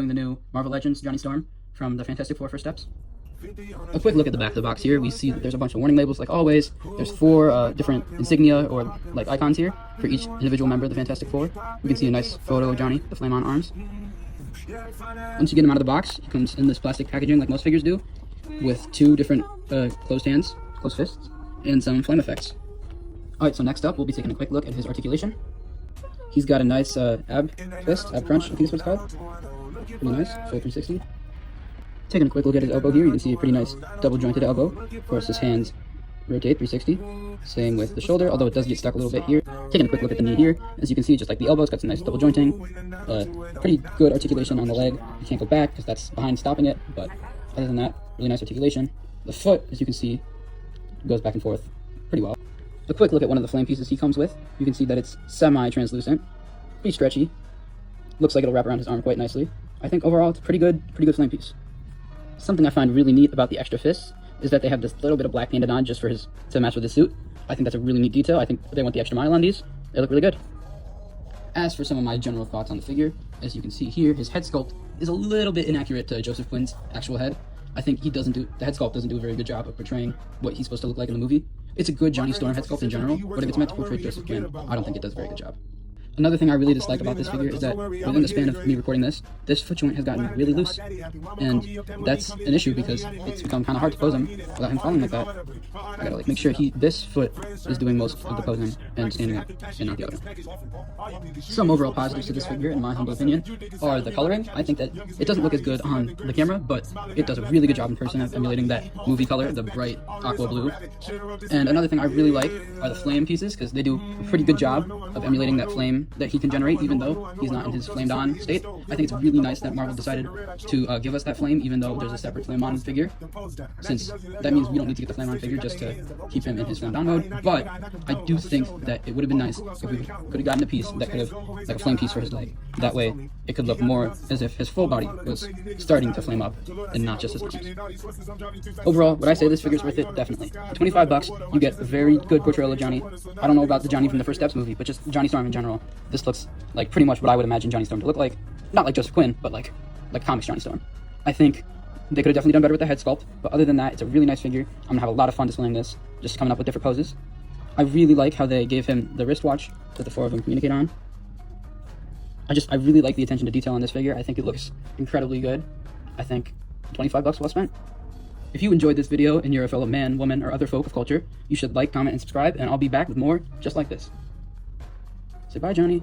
the new Marvel Legends Johnny Storm from the Fantastic Four First Steps. A quick look at the back of the box here. We see that there's a bunch of warning labels like always. There's 4 different insignia or like icons here for each individual member of the Fantastic Four. We can see a nice photo of Johnny, the flame on arms. Once you get him out of the box, he comes in this plastic packaging like most figures do, with 2 different closed hands, closed fists, and some flame effects. Alright, so next up we'll be taking a quick look at his articulation. He's got a nice ab twist, ab crunch, I think is what it's called. Pretty nice, full 360. Taking a quick look at his elbow here, you can see a pretty nice double jointed elbow. Of course, his hands rotate 360. Same with the shoulder, although it does get stuck a little bit here. Taking a quick look at the knee here, as you can see, just like the elbow, it's got some nice double jointing. Pretty good articulation on the leg. You can't go back because that's behind stopping it, but other than that, really nice articulation. The foot, as you can see, goes back and forth pretty well. A quick look at one of the flame pieces he comes with. You can see that it's semi-translucent, pretty stretchy. Looks like it'll wrap around his arm quite nicely. I think overall it's a pretty good flame piece. Something I find really neat about the extra fists is that they have this little bit of black painted on just for to match with his suit. I think that's a really neat detail. I think they went the extra mile on these. They look really good. As for some of my general thoughts on the figure, as you can see here, his head sculpt is a little bit inaccurate to Joseph Quinn's actual head. I think the head sculpt doesn't do a very good job of portraying what he's supposed to look like in the movie. It's a good Johnny Storm head sculpt in general, but if it's meant to portray Joseph Quinn, I don't think it does a very good job. Another thing I really dislike about this figure is that within the span of me recording this foot joint has gotten really loose. And that's an issue because it's become kind of hard to pose him without him falling like that. I gotta make sure this foot is doing most of the posing and standing up and not the other. Some overall positives to this figure, in my humble opinion, are the coloring. I think that it doesn't look as good on the camera, but it does a really good job in person of emulating that movie color, the bright aqua blue. And another thing I really like are the flame pieces, because they do a pretty good job of emulating that flame that he can generate even though he's not in his flamed on state. I think it's really nice that Marvel decided to give us that flame even though there's a separate flame on figure, since that means we don't need to get the flame on figure just to keep him in his flamed on mode. But I do think that it would have been nice if we could have gotten a piece that could have, like a flame piece for his leg. That way it could look more as if his full body was starting to flame up and not just his arms. Overall, would I say this figure's worth it? Definitely. For $25, you get a very good portrayal of Johnny. I don't know about the Johnny from the First Steps movie, but just Johnny Storm in general. This looks like pretty much what I would imagine Johnny Storm to look like. Not like Joseph Quinn, but like comics Johnny Storm. I think they could have definitely done better with the head sculpt, but other than that, it's a really nice figure. I'm gonna have a lot of fun displaying this, just coming up with different poses. I really like how they gave him the wristwatch that the 4 of them communicate on. I really like the attention to detail on this figure. I think it looks incredibly good. I think $25 well spent. If you enjoyed this video and you're a fellow man, woman, or other folk of culture, you should like, comment, and subscribe, and I'll be back with more just like this. Say bye, Johnny.